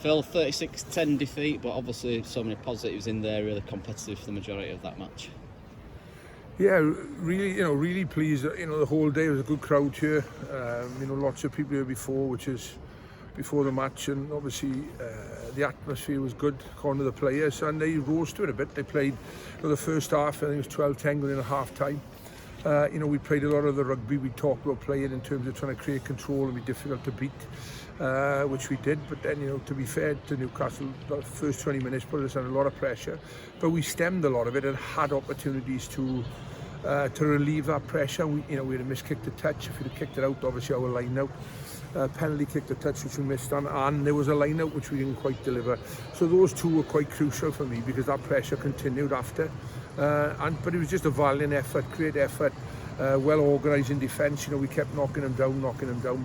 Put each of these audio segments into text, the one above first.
Phil, 36-10 defeat, but obviously so many positives in there, really competitive for the majority of that match. Yeah, really pleased. The whole day was a good crowd here. Lots of people here before, which is before the match, and obviously the atmosphere was good according to the players, and they rose to it a bit. They played the first half, I think it was 12-10 going in at half time. We played a lot of the rugby we talked about playing in terms of trying to create control and be difficult to beat, which we did. But then, to be fair to Newcastle, the first 20 minutes put us under a lot of pressure, but we stemmed a lot of it and had opportunities to relieve that pressure. We had a missed kick to touch. If we'd have kicked it out, obviously our line out. Penalty kick to touch, which we missed on, and there was a line out which we didn't quite deliver. So those two were quite crucial for me because that pressure continued after. But it was just a valiant effort, great effort, well organised in defence. We kept knocking them down.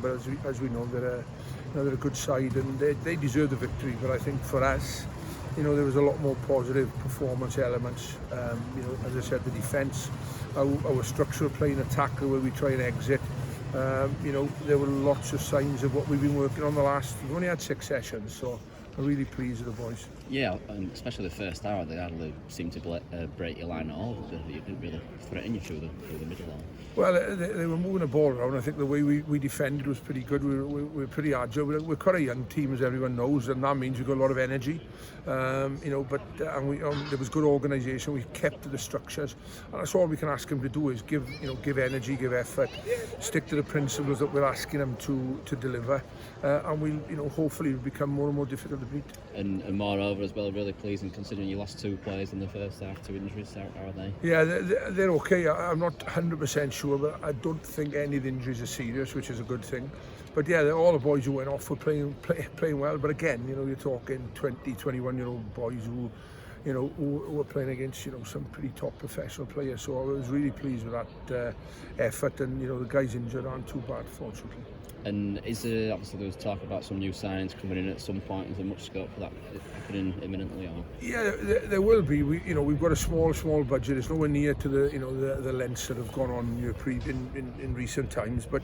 But as we know, they're a good side, and they deserve the victory. But I think for us, there was a lot more positive performance elements. As I said, the defence, our structural play and attack, the way we try and exit. There were lots of signs of what we've been working on we've only had 6 sessions, so I'm really pleased with the boys. Yeah, and especially the first hour, they hardly seemed to break your line at all. You didn't really threaten you through the middle line. Well, they were moving the ball around. I think the way we defended was pretty good. We were pretty agile. We're quite a young team, as everyone knows, and that means we've got a lot of energy. But there was good organisation. We kept to the structures, and that's all we can ask them to do is give energy, give effort, stick to the principles that we're asking them to deliver, and we'll hopefully become more and more difficult to beat. And moreover, as well, really pleasing considering you lost 2 players in the first half to injuries. How are they? Yeah, they're okay. I'm not 100% sure, but I don't think any of the injuries are serious, which is a good thing. But yeah, all the boys who went off were playing well. But again, you're talking 20, 21-year-old boys who were playing against some pretty top professional players. So I was really pleased with that effort, and the guys injured aren't too bad, fortunately. And obviously there was talk about some new signings coming in at some point. Is there much scope for that happening imminently? Or? Yeah, there will be. We've got a small budget. It's nowhere near to the lengths that have gone on in recent times. But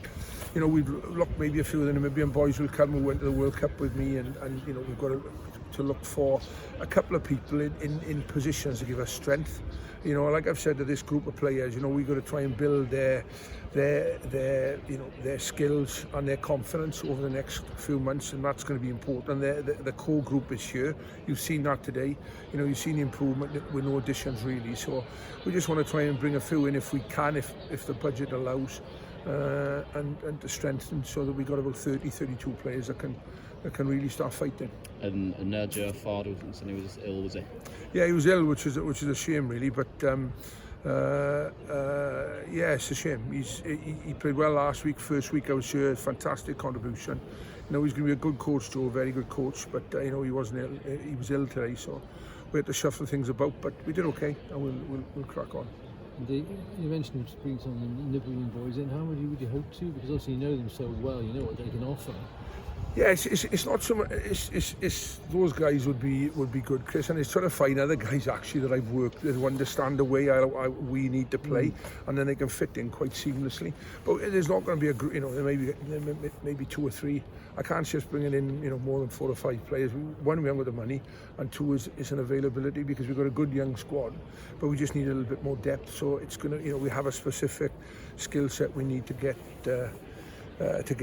we've looked, maybe a few of the Namibian boys will come who went to the World Cup with me, and we've got to look for a couple of people in positions to give us strength. Like I've said to this group of players, we've got to try and build their skills and their confidence over the next few months, and that's going to be important. The core group is here. You've seen that today. You've seen the improvement with no additions really. So we just want to try and bring a few in if we can, if the budget allows, and to strengthen so that we got about 32 players that can really start fighting. And no Joe Ford, he was ill, was he? Yeah, he was ill, which is a shame really. But yeah, it's a shame. He played well last week. First week I was here, fantastic contribution. He's going to be a good coach, Joe, very good coach. But he wasn't ill. He was ill today, so we had to shuffle things about. But we did okay, and we'll crack on. You mentioned bringing some of the Namibian boys in. How would you hope to? Because obviously you know them so well, you know what they can offer. Yeah, it's not so much. It's those guys would be good, Chris, and it's trying to find other guys actually that I've worked with who understand the way we need to play, and then they can fit in quite seamlessly. But there's not going to be there may be 2 or 3. I can't just bring in more than 4 or 5 players. One, we haven't got the money, and 2 is an availability because we've got a good young squad, but we just need a little bit more depth. So it's gonna we have a specific skill set we need to get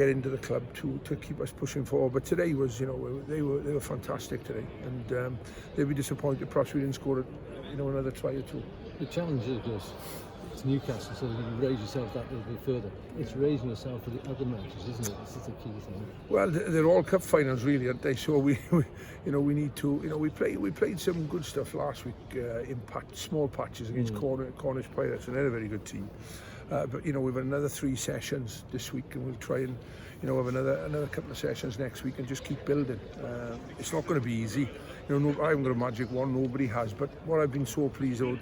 into the club to keep us pushing forward. But today was, they were fantastic today, and they'll be disappointed perhaps we didn't score another try or 2. The challenge is, of course, it's Newcastle, so you raise yourself that little bit further. It's raising yourself for the other matches, isn't it? This is the key thing. Well, they're all cup finals really, aren't they? So we need to, we played some good stuff last week in small patches against Cornish Pirates, and they're a very good team. But we've got another 3 sessions this week, and we'll try and have another couple of sessions next week and just keep building. It's not going to be easy. I haven't got a magic wand, nobody has. But what I've been so pleased with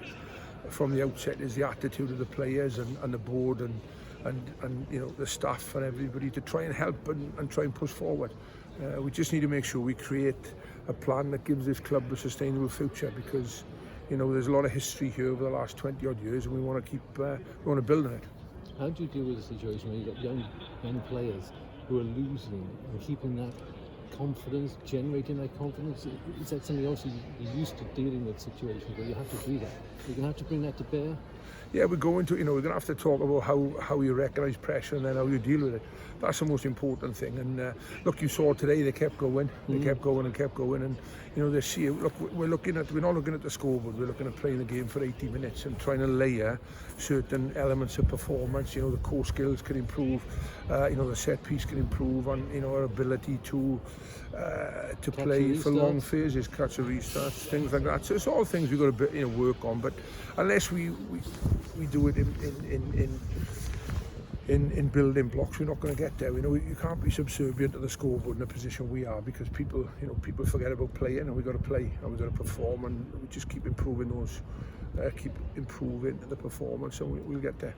from the outset is the attitude of the players and the board and the staff and everybody to try and help and try and push forward. We just need to make sure we create a plan that gives this club a sustainable future, because there's a lot of history here over the last 20 odd years, and we want to build on it. How do you deal with a situation where you've got young players who are losing and keeping that confidence, generating that confidence? Is that something else you're used to dealing with situations where you have to do that? You're going to have to bring that to bear? Yeah, we're going to, we're going to have to talk about how you recognise pressure and then how you deal with it. That's the most important thing. And look, you saw today they kept going, they kept going and kept going. And they see. Look, we're not looking at the scoreboard. We're looking at playing the game for 80 minutes and trying to layer certain elements of performance. The core skills can improve. The set piece can improve, and our ability to play for long phases, catch a restarts, things like that. So it's all things we've got to work on. But unless we do it in building blocks, we're not going to get there. You can't be subservient to the scoreboard in the position we are, because people forget about playing, and we've got to play and we've got to perform, and we just keep improving the performance, and we'll get there.